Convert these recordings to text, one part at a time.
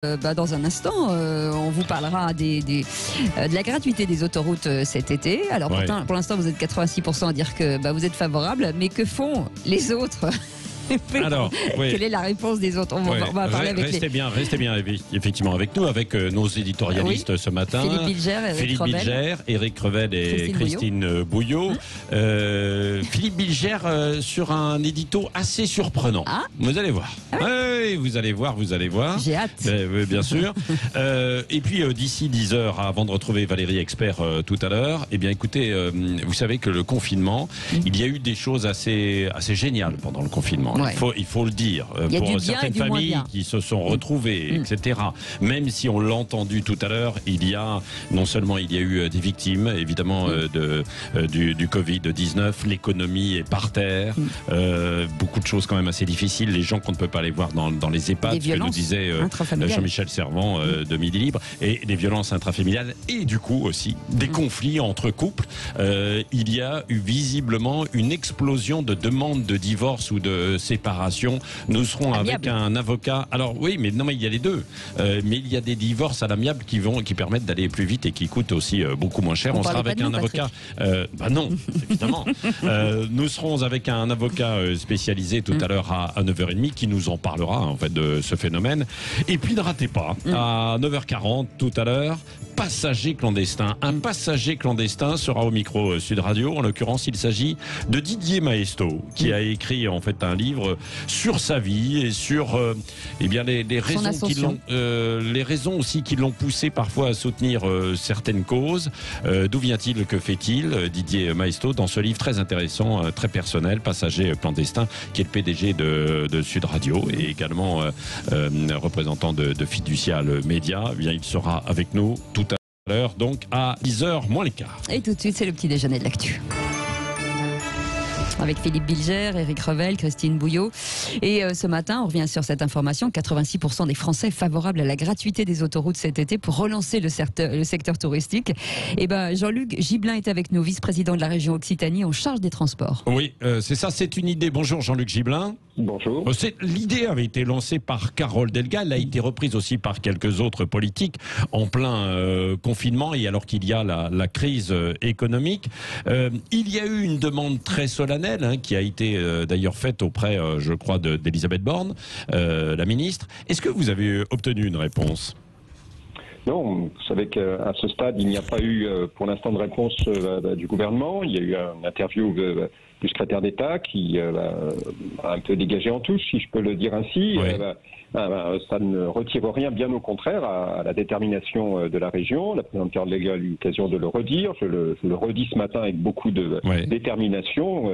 Dans un instant, on vous parlera de la gratuité des autoroutes cet été. Alors pour l'instant, vous êtes 86% à dire que vous êtes favorable, mais que font les autres? Alors, quelle est la réponse des autres? On va parler avec restez bien effectivement avec nous, avec nos éditorialistes ce matin. Philippe Bilger, Éric Revel et Christine Bouillot. Philippe Bilger sur un édito assez surprenant. Vous allez voir. Oui, vous allez voir. J'ai hâte. Bien sûr. Et puis d'ici 10h, avant de retrouver Valérie Expert tout à l'heure, eh bien écoutez, vous savez que le confinement, il y a eu des choses assez géniales pendant le confinement. Il faut le dire. Pour certaines familles qui se sont retrouvées, etc. Même si on l'a entendu tout à l'heure, non seulement il y a eu des victimes, évidemment, du Covid-19, l'économie est par terre, beaucoup de choses quand même assez difficiles, les gens qu'on ne peut pas aller voir dans les EHPAD, ce que nous disait Jean-Michel Servan de Midi Libre, et des violences intrafamiliales, et du coup aussi des conflits entre couples. Il y a eu visiblement une explosion de demandes de divorce ou de séparation. Nous serons avec un avocat. Alors oui, mais il y a les deux. Mais il y a des divorces à l'amiable qui permettent d'aller plus vite et qui coûtent aussi beaucoup moins cher. On sera avec un avocat. Non, évidemment. Nous serons avec un avocat spécialisé tout à l'heure à 9h30 qui nous en parlera en fait de ce phénomène. Et puis ne ratez pas, à 9h40 tout à l'heure, passager clandestin. Un passager clandestin sera au micro Sud Radio. En l'occurrence, il s'agit de Didier Maesto qui a écrit en fait un livre sur sa vie et sur les raisons aussi qui l'ont poussé parfois à soutenir certaines causes. D'où vient-il, que fait-il, Didier Maesto, dans ce livre très intéressant, très personnel, Passager clandestin, qui est le PDG de Sud Radio et également représentant de Fiducial Média. Il sera avec nous tout à l'heure, donc à 10h moins les quarts. Et tout de suite, c'est le petit déjeuner de l'actu. Avec Philippe Bilger, Éric Revel, Christine Bouillot. Et ce matin, on revient sur cette information. 86% des Français favorables à la gratuité des autoroutes cet été pour relancer le secteur touristique. Et Jean-Luc Gibelin est avec nous, vice-président de la région Occitanie en charge des transports. Oui, c'est ça, c'est une idée. Bonjour Jean-Luc Gibelin. Bonjour. L'idée avait été lancée par Carole Delga, elle a été reprise aussi par quelques autres politiques en plein confinement et alors qu'il y a la crise économique. Il y a eu une demande très solennelle qui a été d'ailleurs faite auprès, je crois, d'Elisabeth Borne, la ministre. Est-ce que vous avez obtenu une réponse ? Non, vous savez qu'à ce stade, il n'y a pas eu pour l'instant de réponse du gouvernement. Il y a eu une interview du secrétaire d'État qui a un peu dégagé en touche, si je peux le dire ainsi. Oui. Ça ne retire rien, bien au contraire, à la détermination de la région. La présidente Carole Delga a eu l'occasion de le redire. Je le redis ce matin avec beaucoup de détermination.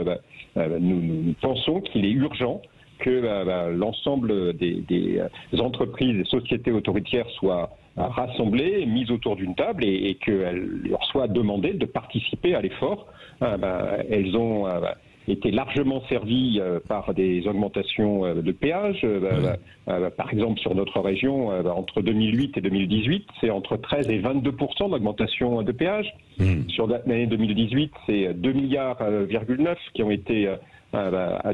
Nous pensons qu'il est urgent que l'ensemble des entreprises et sociétés autoritaires soient rassemblées, mises autour d'une table et qu'elles leur soit demandé de participer à l'effort. Elles ont été largement servies par des augmentations de péages. Par exemple, sur notre région, entre 2008 et 2018, c'est entre 13 et 22% d'augmentation de péages. Sur l'année 2018, c'est 2,9 milliards qui ont été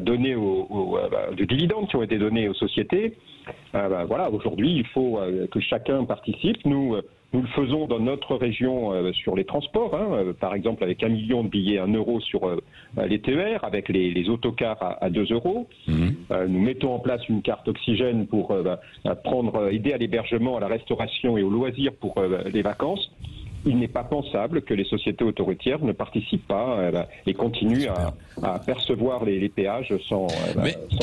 donnés de dividendes qui ont été donnés aux sociétés. Aujourd'hui, il faut que chacun participe. Nous le faisons dans notre région sur les transports, par exemple avec 1 million de billets 1 euro sur les TER, avec les autocars à 2 euros. Nous mettons en place une carte oxygène pour aider à l'hébergement, à la restauration et aux loisirs pour les vacances. Il n'est pas pensable que les sociétés autoritaires ne participent pas et continuent à percevoir les péages sans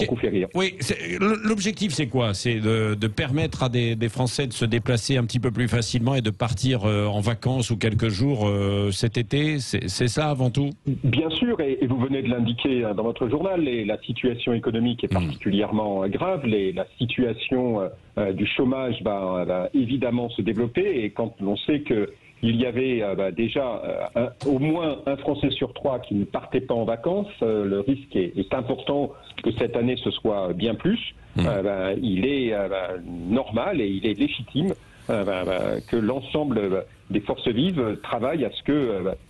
coup férir. Oui, l'objectif c'est quoi? C'est de permettre à des Français de se déplacer un petit peu plus facilement et de partir en vacances ou quelques jours cet été. C'est ça avant tout? Bien sûr, et vous venez de l'indiquer dans votre journal, la situation économique est particulièrement grave. La situation du chômage va évidemment se développer et quand on sait que il y avait déjà au moins un Français sur 3 qui ne partait pas en vacances. Le risque est important que cette année ce soit bien plus. Il est normal et il est légitime que l'ensemble des forces vives travaillent à ce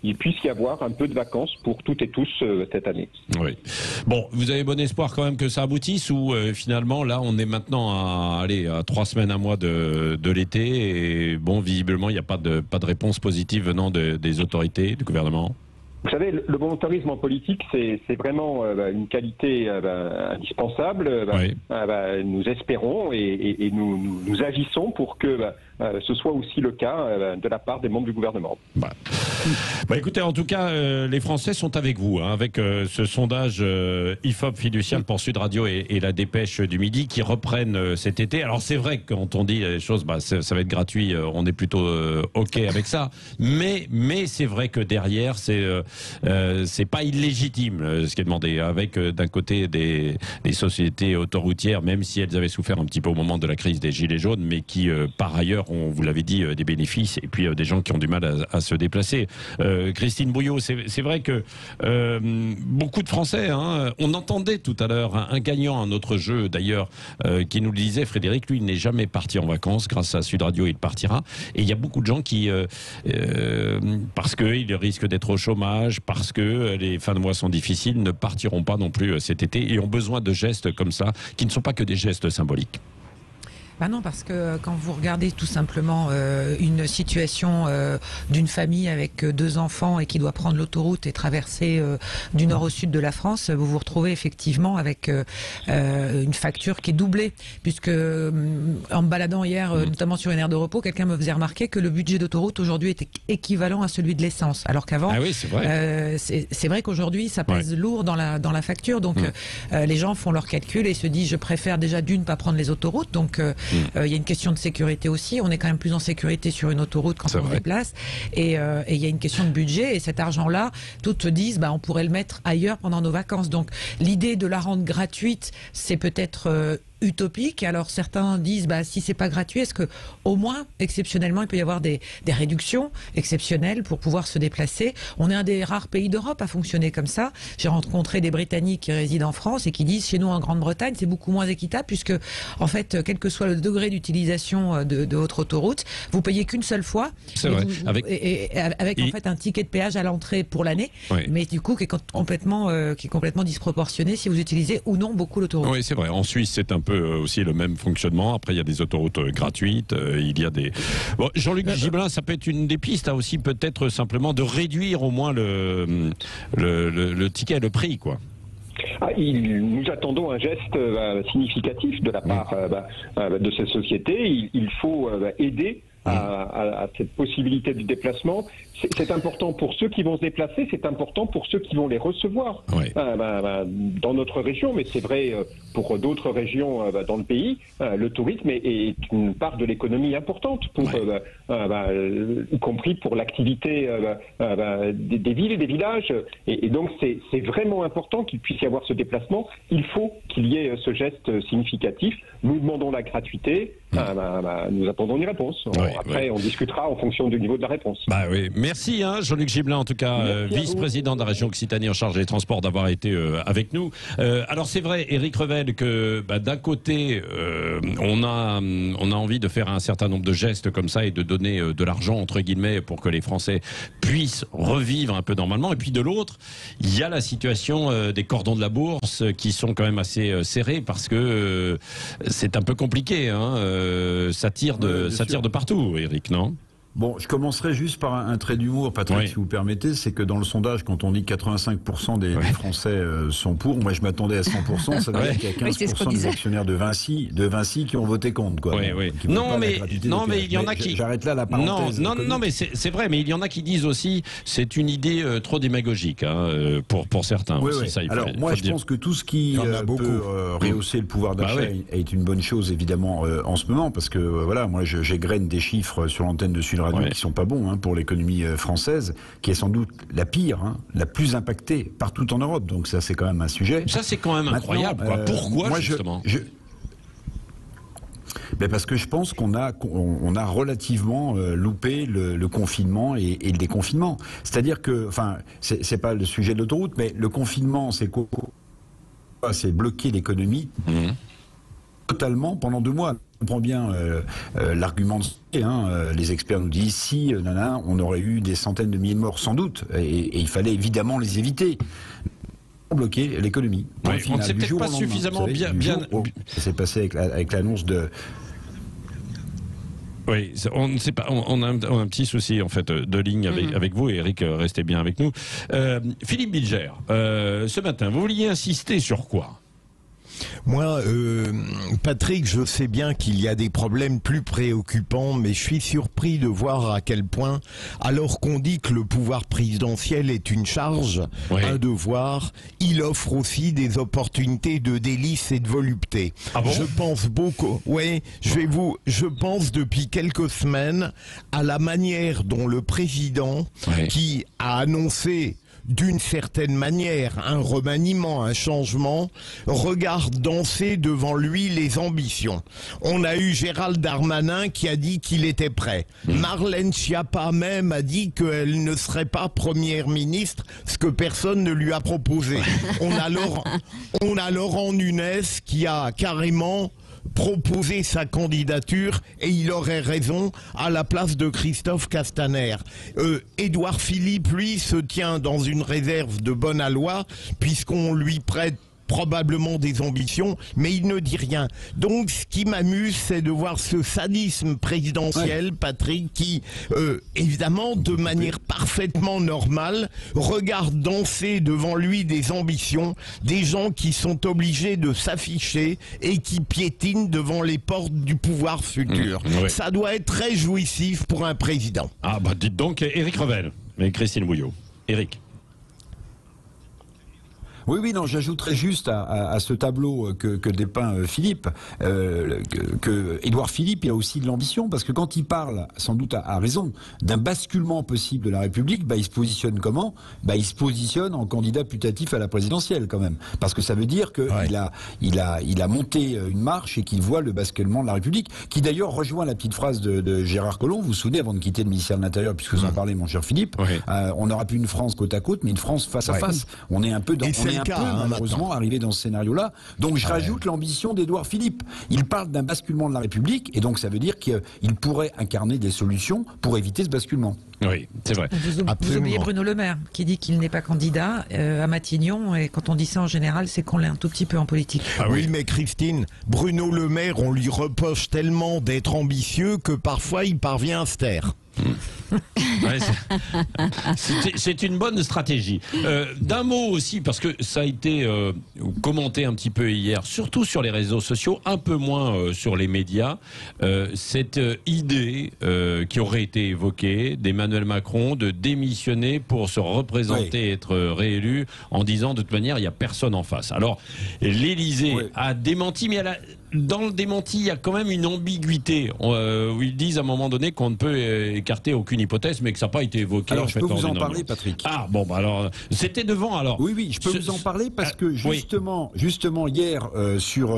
qu'il puisse y avoir un peu de vacances pour toutes et tous cette année. Oui. Bon, vous avez bon espoir quand même que ça aboutisse ou finalement là on est maintenant à 3 semaines, un mois de l'été et bon, visiblement il n'y a pas de réponse positive venant des autorités, du gouvernement? Vous savez, le volontarisme en politique, c'est vraiment une qualité indispensable. Oui. Nous espérons et nous agissons pour que ce soit aussi le cas de la part des membres du gouvernement. Écoutez, en tout cas, les Français sont avec vous, hein, avec ce sondage IFOP fiducial pour Sud Radio et la Dépêche du Midi qui reprennent cet été. Alors c'est vrai que quand on dit les choses, ça va être gratuit, on est plutôt OK avec ça. Mais c'est vrai que derrière, c'est pas illégitime ce qui est demandé, avec d'un côté des sociétés autoroutières, même si elles avaient souffert un petit peu au moment de la crise des Gilets jaunes, mais qui par ailleurs ont, vous l'avez dit, des bénéfices et puis des gens qui ont du mal à se déplacer. Christine Bouillot, c'est vrai que beaucoup de Français, hein, on entendait tout à l'heure un gagnant à notre jeu d'ailleurs qui nous le disait, Frédéric, lui il n'est jamais parti en vacances, grâce à Sud Radio il partira, et il y a beaucoup de gens qui parce qu'ils risquent d'être au chômage, parce que les fins de mois sont difficiles, ne partiront pas non plus cet été et ont besoin de gestes comme ça qui ne sont pas que des gestes symboliques. Non, parce que quand vous regardez tout simplement une situation d'une famille avec 2 enfants et qui doit prendre l'autoroute et traverser du nord au sud de la France, vous vous retrouvez effectivement avec une facture qui est doublée, puisque en me baladant hier, notamment sur une aire de repos, quelqu'un me faisait remarquer que le budget d'autoroute aujourd'hui était équivalent à celui de l'essence, alors qu'avant, oui, c'est vrai, c'est vrai qu'aujourd'hui ça pèse lourd dans la facture, donc les gens font leurs calculs et se disent je préfère déjà d'une pas prendre les autoroutes, donc il y a une question de sécurité aussi. On est quand même plus en sécurité sur une autoroute quand on se déplace. Et il y a une question de budget. Et cet argent-là, toutes disent, on pourrait le mettre ailleurs pendant nos vacances. Donc, l'idée de la rendre gratuite, c'est peut-être utopique. Alors certains disent si c'est pas gratuit, est-ce que au moins exceptionnellement il peut y avoir des réductions exceptionnelles pour pouvoir se déplacer? On est un des rares pays d'Europe à fonctionner comme ça. J'ai rencontré des Britanniques qui résident en France et qui disent chez nous en Grande-Bretagne c'est beaucoup moins équitable puisque en fait quel que soit le degré d'utilisation de votre autoroute, vous payez qu'une seule fois. C'est vrai. Avec en fait un ticket de péage à l'entrée pour l'année, mais du coup qui est complètement disproportionné si vous utilisez ou non beaucoup l'autoroute. Oui, c'est vrai. En Suisse c'est un peu aussi le même fonctionnement. Après, il y a des autoroutes gratuites. Il y a des. Bon, Jean-Luc Gibelin, ça peut être une des pistes, aussi peut-être simplement de réduire au moins le ticket, le prix, quoi. Nous attendons un geste significatif de la part de ces sociétés. Il faut aider à cette possibilité de déplacement. C'est important pour ceux qui vont se déplacer, c'est important pour ceux qui vont les recevoir dans notre région, mais c'est vrai pour d'autres régions dans le pays. Le tourisme est une part de l'économie importante, y compris pour l'activité des villes et des villages. Et donc c'est vraiment important qu'il puisse y avoir ce déplacement. Il faut qu'il y ait ce geste significatif. Nous demandons la gratuité. Nous attendons une réponse. Après, on discutera en fonction du niveau de la réponse. Merci, Jean-Luc Gibelin, en tout cas, vice-président de la région Occitanie en charge des transports, d'avoir été avec nous. Alors c'est vrai, Éric Revel, que d'un côté, on a envie de faire un certain nombre de gestes comme ça et de donner de l'argent, entre guillemets, pour que les Français puissent revivre un peu normalement. Et puis de l'autre, il y a la situation des cordons de la bourse qui sont quand même assez serrés parce que c'est un peu compliqué. Ça tire de partout, Éric, non ? Bon, je commencerai juste par un trait d'humour, Patrick, si vous permettez. C'est que dans le sondage, quand on dit que 85% des Français sont pour, moi je m'attendais à 100%, ça veut dire qu'il y a 15% des actionnaires de Vinci qui ont voté contre. Quoi. Non, mais il y en a qui... J'arrête là la parenthèse. Non, mais c'est vrai, mais il y en a qui disent aussi c'est une idée trop démagogique pour certains. Aussi, ça, alors moi je pense que tout ce qui peut rehausser le pouvoir d'achat est une bonne chose évidemment en ce moment, parce que moi j'égrène des chiffres sur l'antenne de Sud Radio qui sont pas bons pour l'économie française, qui est sans doute la pire, la plus impactée partout en Europe. Donc ça c'est quand même un sujet. Ça c'est quand même incroyable. Pourquoi justement parce que je pense qu'on a relativement loupé le confinement et le déconfinement. C'est-à-dire que, c'est pas le sujet de l'autoroute, mais le confinement, c'est quoi ? C'est bloquer l'économie. totalement pendant 2 mois. On comprend bien l'argument, les experts nous disent si on aurait eu des centaines de milliers de morts sans doute, et il fallait évidemment les éviter. Bloquer l'économie. Oui, on ne sait peut-être pas suffisamment bien. Ça s'est passé avec l'annonce de. Oui, on ne sait pas. On a un petit souci en fait de ligne avec vous, et Eric, restez bien avec nous. Philippe Bilger, ce matin, vous vouliez insister sur quoi ? Moi, Patrick, je sais bien qu'il y a des problèmes plus préoccupants, mais je suis surpris de voir à quel point, alors qu'on dit que le pouvoir présidentiel est une charge, un devoir, il offre aussi des opportunités de délices et de volupté. Ah bon ? Je pense beaucoup, je pense depuis quelques semaines à la manière dont le président, qui a annoncé d'une certaine manière un remaniement, un changement, regarde danser devant lui les ambitions. On a eu Gérald Darmanin qui a dit qu'il était prêt. Marlène Schiappa même a dit qu'elle ne serait pas première ministre, ce que personne ne lui a proposé. On a Laurent Nunez qui a carrément proposer sa candidature, et il aurait raison, à la place de Christophe Castaner. Édouard Philippe, lui, se tient dans une réserve de bonne aloi, puisqu'on lui prête probablement des ambitions, mais il ne dit rien. Donc ce qui m'amuse, c'est de voir ce sadisme présidentiel, Patrick, qui, évidemment, de manière parfaitement normale, regarde danser devant lui des ambitions, des gens qui sont obligés de s'afficher et qui piétinent devant les portes du pouvoir futur. Ça doit être très jouissif pour un président. Ah bah dites donc, Éric Revel et Christine Bouillot. Éric. Oui, non, j'ajouterais juste à ce tableau que dépeint Philippe, que Édouard Philippe, il a aussi de l'ambition, parce que quand il parle, sans doute à raison, d'un basculement possible de la République, il se positionne comment ? Il se positionne en candidat putatif à la présidentielle, quand même. Parce que ça veut dire qu'il a monté une marche et qu'il voit le basculement de la République, qui d'ailleurs rejoint la petite phrase de Gérard Collomb, vous vous souvenez, avant de quitter le ministère de l'Intérieur, puisque vous en parlez, mon cher Philippe, on n'aura plus une France côte à côte, mais une France face à face. On est un peu dans... malheureusement arrivé dans ce scénario-là. Donc je rajoute l'ambition d'Édouard Philippe. Il parle d'un basculement de la République, et donc ça veut dire qu'il pourrait incarner des solutions pour éviter ce basculement. Oui, c'est vrai. Vous oubliez Bruno Le Maire, qui dit qu'il n'est pas candidat à Matignon, et quand on dit ça en général, c'est qu'on l'est un tout petit peu en politique. Oui, mais Christine, Bruno Le Maire, on lui reproche tellement d'être ambitieux que parfois il parvient à se taire. C'est une bonne stratégie. D'un mot aussi, parce que ça a été commenté un petit peu hier, surtout sur les réseaux sociaux, un peu moins sur les médias, cette idée qui aurait été évoquée d'Emmanuel Macron de démissionner pour se représenter et être réélu, en disant de toute manière il n'y a personne en face. Alors l'Élysée a démenti, mais dans le démenti, il y a quand même une ambiguïté où ils disent à un moment donné qu'on ne peut écarter aucune hypothèse, mais que ça n'a pas été évoqué. Alors, je peux vous en parler, Patrick. Ah, bon, alors, c'était devant, alors. Oui, je peux vous en parler parce que justement hier, sur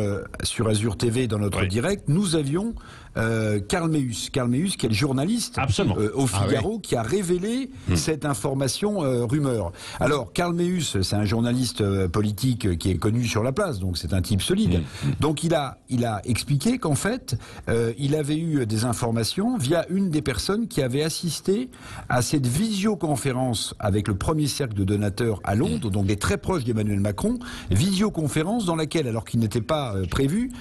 Azur TV, dans notre direct, nous avions Karl Meus, qui est le journaliste au Figaro, qui a révélé cette information rumeur. Alors, Karl Meus, c'est un journaliste politique qui est connu sur la place, donc c'est un type solide. Donc, il a expliqué qu'en fait, il avait eu des informations via une des personnes qui avait assisté à cette visioconférence avec le premier cercle de donateurs à Londres, donc est très proche d'Emmanuel Macron, visioconférence dans laquelle, alors qu'il n'était pas prévu,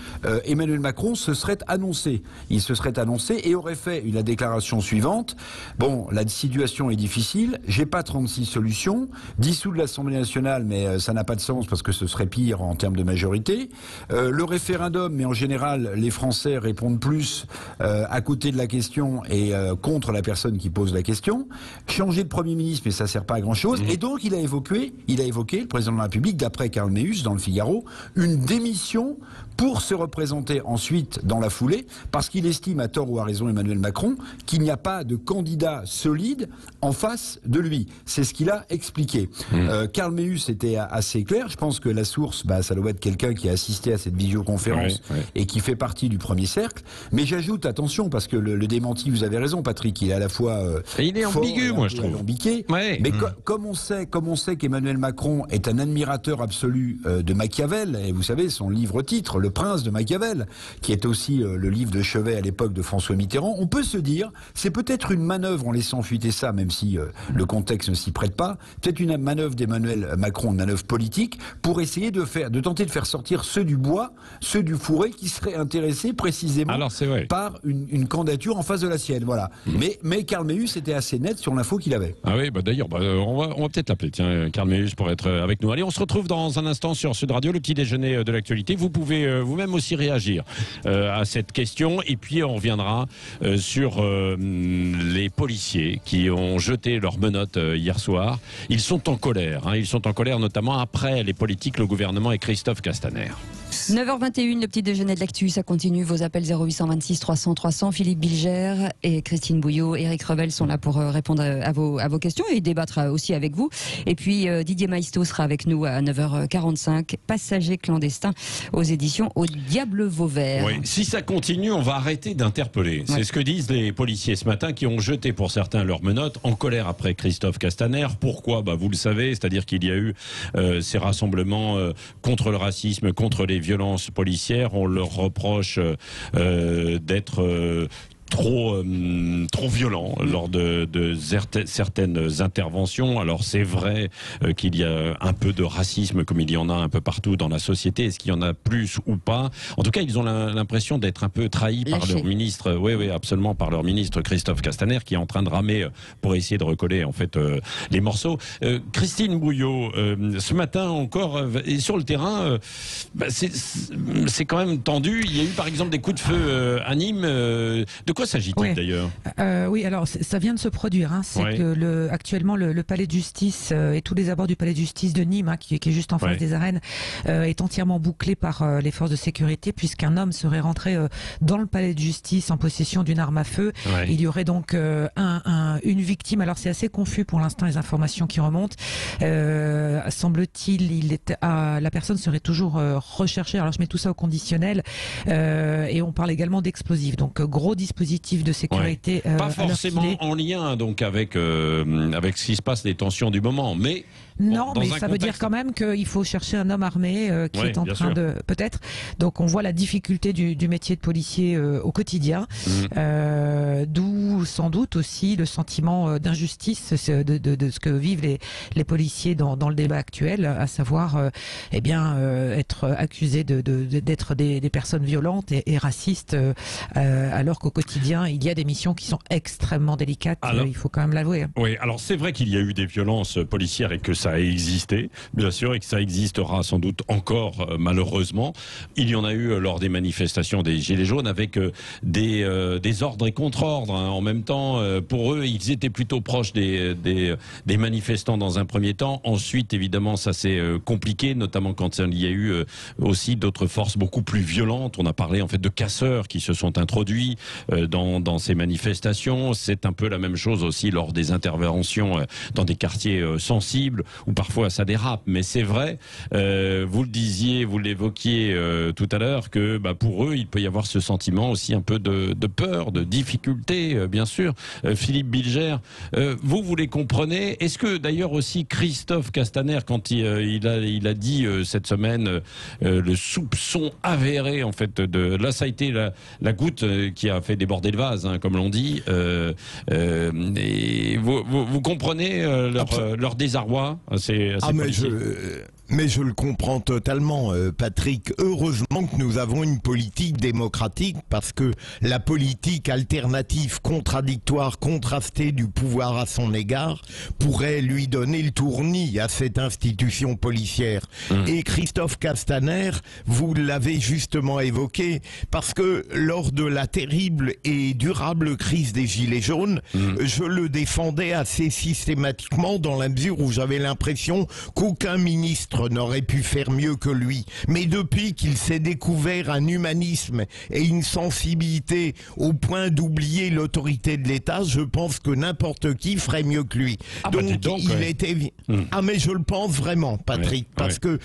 Emmanuel Macron se serait annoncé. Il se serait annoncé et aurait fait la déclaration suivante. Bon, la situation est difficile, j'ai pas 36 solutions, dissoudre l'Assemblée nationale, mais ça n'a pas de sens parce que ce serait pire en termes de majorité. Le référendum, mais en général, les Français répondent plus à côté de la question et contre la personne qui pose la question. Changer de Premier ministre, mais ça sert pas à grand-chose. Et donc, il a évoqué, le président de la République, d'après Karl Meus, dans le Figaro, une démission pour se représenter ensuite dans la foulée, parce qu'il estime, à tort ou à raison, Emmanuel Macron, qu'il n'y a pas de candidat solide en face de lui. C'est ce qu'il a expliqué. Karl Meus était assez clair. Je pense que la source, ça doit être quelqu'un qui a assisté à cette visioconférence et qui fait partie du premier cercle. Mais j'ajoute, attention, parce que le démenti, vous avez raison, Patrick, il est à la fois il est ambigu, moi je trouve. Alambiqué. Mais comme on sait qu'Emmanuel Macron est un admirateur absolu de Machiavel, et vous savez, son livre-titre, Le Prince de Machiavel, qui est aussi le livre de chevet à l'époque de François Mitterrand, on peut se dire, c'est peut-être une manœuvre, en laissant fuiter ça, même si le contexte ne s'y prête pas, peut-être une manœuvre d'Emmanuel Macron, une manœuvre politique, pour essayer de tenter de faire sortir ceux du bois, ceux du fourré, qui seraient intéressés précisément par une candidature en face de la sienne. Voilà. Mais Karl Meus était assez net sur l'info qu'il avait. Ah oui, d'ailleurs, on va peut-être l'appeler, tiens, Karl Meus, pour être avec nous. Allez, on se retrouve dans un instant sur Sud Radio, le petit déjeuner de l'actualité. Vous pouvez vous-même aussi réagir à cette question, et puis on reviendra sur les policiers qui ont jeté leurs menottes hier soir. Ils sont en colère, ils sont en colère notamment après les politiques, le gouvernement et Christophe Castaner. 9h21, le petit déjeuner de l'actu, ça continue. Vos appels 0826 300 300. Philippe Bilger et Christine Bouillot, Éric Revel sont là pour répondre à vos questions et débattre aussi avec vous. Et puis Didier Maistre sera avec nous à 9h45. Passager clandestin aux éditions Au Diable Vauvert. Oui, si ça continue, on va arrêter d'interpeller. C'est ce que disent les policiers ce matin, qui ont jeté pour certains leurs menottes, en colère après Christophe Castaner. Pourquoi ? Vous le savez, c'est-à-dire qu'il y a eu ces rassemblements contre le racisme, contre les violences policières. On leur reproche d'être trop violent lors de certaines interventions. Alors c'est vrai qu'il y a un peu de racisme, comme il y en a un peu partout dans la société. Est-ce qu'il y en a plus ou pas ? En tout cas, ils ont l'impression d'être un peu trahis par leur ministre. Oui, absolument, par leur ministre Christophe Castaner, qui est en train de ramer pour essayer de recoller en fait les morceaux. Christine Bouillot, ce matin encore, et sur le terrain, c'est quand même tendu. Il y a eu par exemple des coups de feu à Nîmes. De quoi s'agit-il d'ailleurs ? Oui, alors ça vient de se produire. C'est que actuellement le palais de justice et tous les abords du palais de justice de Nîmes, qui est juste en face des arènes, est entièrement bouclé par les forces de sécurité, puisqu'un homme serait rentré dans le palais de justice en possession d'une arme à feu. Il y aurait donc une victime. Alors c'est assez confus pour l'instant, les informations qui remontent. Semble-t-il, la personne serait toujours recherchée. Alors je mets tout ça au conditionnel. Et on parle également d'explosifs. Donc gros dispositif de sécurité. Pas forcément en lien donc avec ce qui se passe, les tensions du moment, mais non, mais ça veut dire quand même qu'il faut chercher un homme armé qui est en train de peut-être. Donc on voit la difficulté du métier de policier au quotidien, d'où sans doute aussi le sentiment d'injustice de ce que vivent les policiers dans le débat actuel, à savoir être accusés d'être des personnes violentes et racistes, alors qu'au quotidien il y a des missions qui sont extrêmement délicates. Alors, il faut quand même l'avouer. Oui, alors c'est vrai qu'il y a eu des violences policières et que ça a existé, bien sûr, et que ça existera sans doute encore, malheureusement. Il y en a eu lors des manifestations des Gilets jaunes, avec des ordres et contre-ordres. En même temps, pour eux, ils étaient plutôt proches des manifestants dans un premier temps. Ensuite, évidemment, ça s'est compliqué, notamment quand il y a eu aussi d'autres forces beaucoup plus violentes. On a parlé en fait de casseurs qui se sont introduits dans ces manifestations. C'est un peu la même chose aussi lors des interventions dans des quartiers sensibles, où parfois ça dérape. Mais c'est vrai, vous le disiez, vous l'évoquiez tout à l'heure, que pour eux, il peut y avoir ce sentiment aussi un peu de peur, de difficulté, bien sûr. Philippe Bilger, vous les comprenez. Est-ce que d'ailleurs aussi Christophe Castaner, quand il a dit cette semaine le soupçon avéré, en fait, là ça a été la goutte qui a fait déborder le vase, comme l'on dit. Et vous comprenez leur désarroi? Mais je le comprends totalement, Patrick. Heureusement que nous avons une politique démocratique, parce que la politique alternative, contradictoire, contrastée du pouvoir à son égard pourrait lui donner le tournis à cette institution policière. Et Christophe Castaner, vous l'avez justement évoqué, parce que lors de la terrible et durable crise des Gilets jaunes, je le défendais assez systématiquement, dans la mesure où j'avais l'impression qu'aucun ministre ministre n'aurait pu faire mieux que lui. Mais depuis qu'il s'est découvert un humanisme et une sensibilité au point d'oublier l'autorité de l'État, je pense que n'importe qui ferait mieux que lui. Mais je le pense vraiment, Patrick, parce que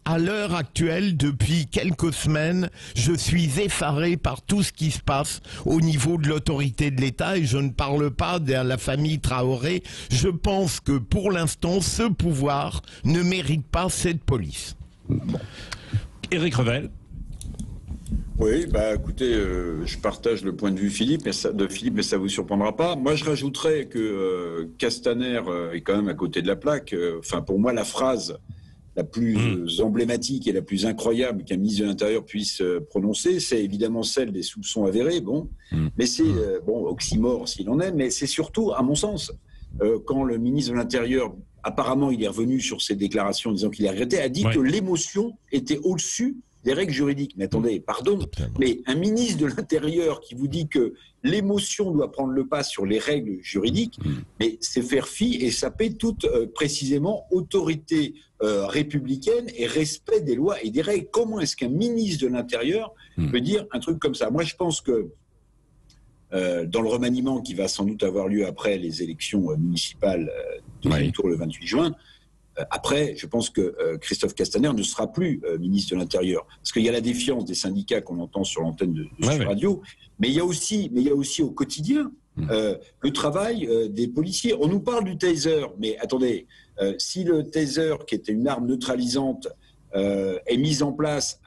à l'heure actuelle, depuis quelques semaines, je suis effaré par tout ce qui se passe au niveau de l'autorité de l'État, et je ne parle pas de la famille Traoré. Je pense que pour l'instant, ce pouvoir ne mérite pas cette police. Bon. Éric Revel. Oui, écoutez, je partage le point de vue de Philippe, mais ça vous surprendra pas. Moi, je rajouterais que Castaner est quand même à côté de la plaque. Pour moi, la phrase la plus emblématique et la plus incroyable qu'un ministre de l'Intérieur puisse prononcer, c'est évidemment celle des soupçons avérés. Mais c'est oxymore s'il en est, mais c'est surtout, à mon sens, quand le ministre de l'Intérieur, apparemment, il est revenu sur ses déclarations en disant qu'il a regretté, a dit que l'émotion était au-dessus des règles juridiques. Mais attendez, pardon, mais un ministre de l'Intérieur qui vous dit que l'émotion doit prendre le pas sur les règles juridiques, mais c'est faire fi et saper toute précisément autorité républicaine et respect des lois et des règles. Comment est-ce qu'un ministre de l'Intérieur peut dire un truc comme ça? Moi, je pense que dans le remaniement qui va sans doute avoir lieu après les élections municipales deuxième tour le 28 juin, après, je pense que Christophe Castaner ne sera plus ministre de l'Intérieur. Parce qu'il y a la défiance des syndicats qu'on entend sur l'antenne de Sud Radio, mais il y a aussi au quotidien le travail des policiers. On nous parle du taser, mais attendez, si le taser, qui était une arme neutralisante, est mis en place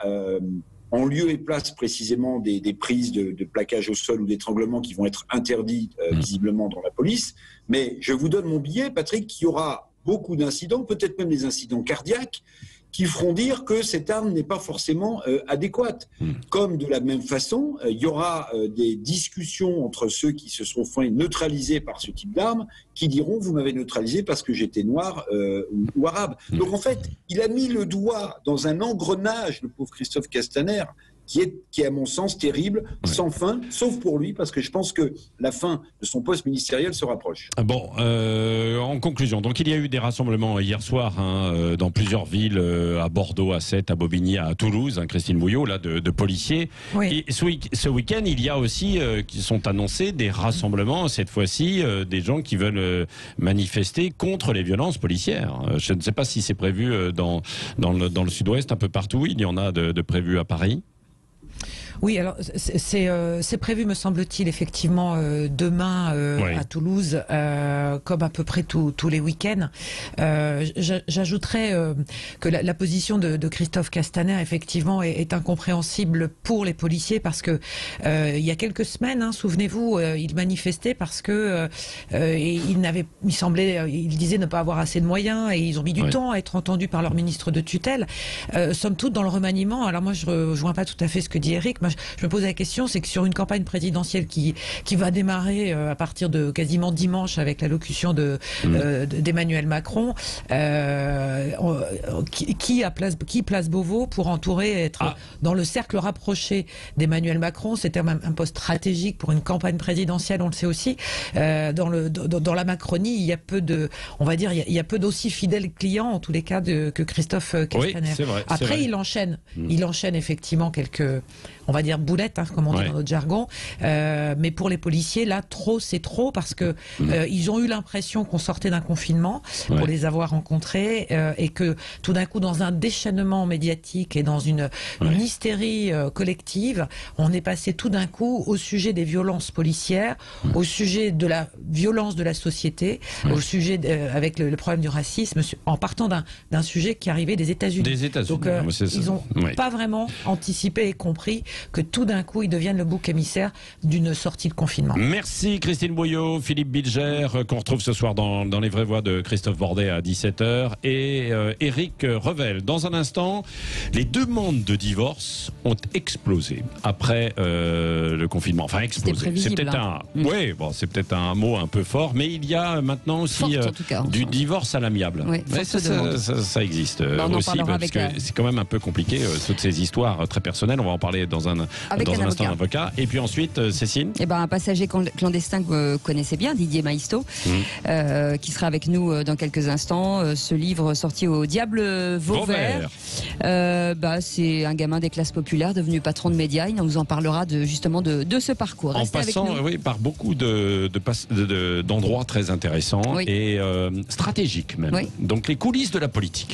en lieu et place précisément des prises de plaquage au sol ou d'étranglement qui vont être interdites visiblement dans la police, mais je vous donne mon billet, Patrick, qu'il y aura beaucoup d'incidents, peut-être même des incidents cardiaques, qui feront dire que cette arme n'est pas forcément adéquate. Comme de la même façon, il y aura des discussions entre ceux qui se seront fait neutraliser par ce type d'arme, qui diront « vous m'avez neutralisé parce que j'étais noir ou arabe ». Donc en fait, il a mis le doigt dans un engrenage, le pauvre Christophe Castaner, qui est à mon sens terrible, sans fin, sauf pour lui, parce que je pense que la fin de son poste ministériel se rapproche. Bon, en conclusion, donc il y a eu des rassemblements hier soir dans plusieurs villes, à Bordeaux, à Sète, à Bobigny, à Toulouse, Christine Bouillot, là, de policiers. Et ce week-end, il y a aussi, qui sont annoncés, des rassemblements, cette fois-ci, des gens qui veulent manifester contre les violences policières. Je ne sais pas si c'est prévu dans le sud-ouest, un peu partout, il y en a de prévus à Paris. Oui, alors c'est prévu, me semble-t-il, effectivement, demain à Toulouse, comme à peu près tous les week-ends. J'ajouterais que la position de Christophe Castaner, effectivement, est incompréhensible pour les policiers parce que il y a quelques semaines, souvenez-vous, il manifestait parce que il disait ne pas avoir assez de moyens et ils ont mis du temps à être entendus par leur ministre de tutelle. Somme toute, dans le remaniement, alors moi je rejoins pas tout à fait ce que dit Eric. Je me pose la question, c'est que sur une campagne présidentielle qui va démarrer à partir de quasiment dimanche avec l'allocution d'Emmanuel Macron, qui place Beauvau pour être dans le cercle rapproché d'Emmanuel Macron. C'était un poste stratégique pour une campagne présidentielle, on le sait aussi. Dans la Macronie, il y a peu il y a peu d'aussi fidèles clients en tous les cas que Christophe Castaner. Oui, c'est vrai, après, il enchaîne effectivement quelques, on va dire, boulettes, comme on dit dans notre jargon. Mais pour les policiers, là, c'est trop parce que ils ont eu l'impression qu'on sortait d'un confinement pour les avoir rencontrés et que tout d'un coup, dans un déchaînement médiatique et dans une hystérie collective, on est passé tout d'un coup au sujet des violences policières, au sujet de la violence de la société, au sujet avec le problème du racisme, en partant d'un sujet qui arrivait des États-Unis. Donc, ils n'ont pas vraiment anticipé et compris que tout d'un coup, ils deviennent le bouc émissaire d'une sortie de confinement. Merci Christine Bouillot, Philippe Bilger, qu'on retrouve ce soir dans les vraies voix de Christophe Bordet à 17h, et Éric Revel. Dans un instant, les demandes de divorce ont explosé après le confinement. Enfin, explosé. C'est peut-être c'est peut-être un mot un peu fort, mais il y a maintenant aussi du divorce à l'amiable. Oui, ça existe aussi, parce que c'est quand même un peu compliqué, toutes ces histoires très personnelles. On va en parler dans un un avocat. Et puis ensuite, Cécile. Eh ben, un passager clandestin que vous connaissez bien, Didier Maisto, qui sera avec nous dans quelques instants. Ce livre sorti au Diable Vauvert. C'est un gamin des classes populaires devenu patron de médias. Il nous en parlera justement de ce parcours. Restez en passant par beaucoup d'endroits très intéressants et stratégiques même. Oui. Donc les coulisses de la politique.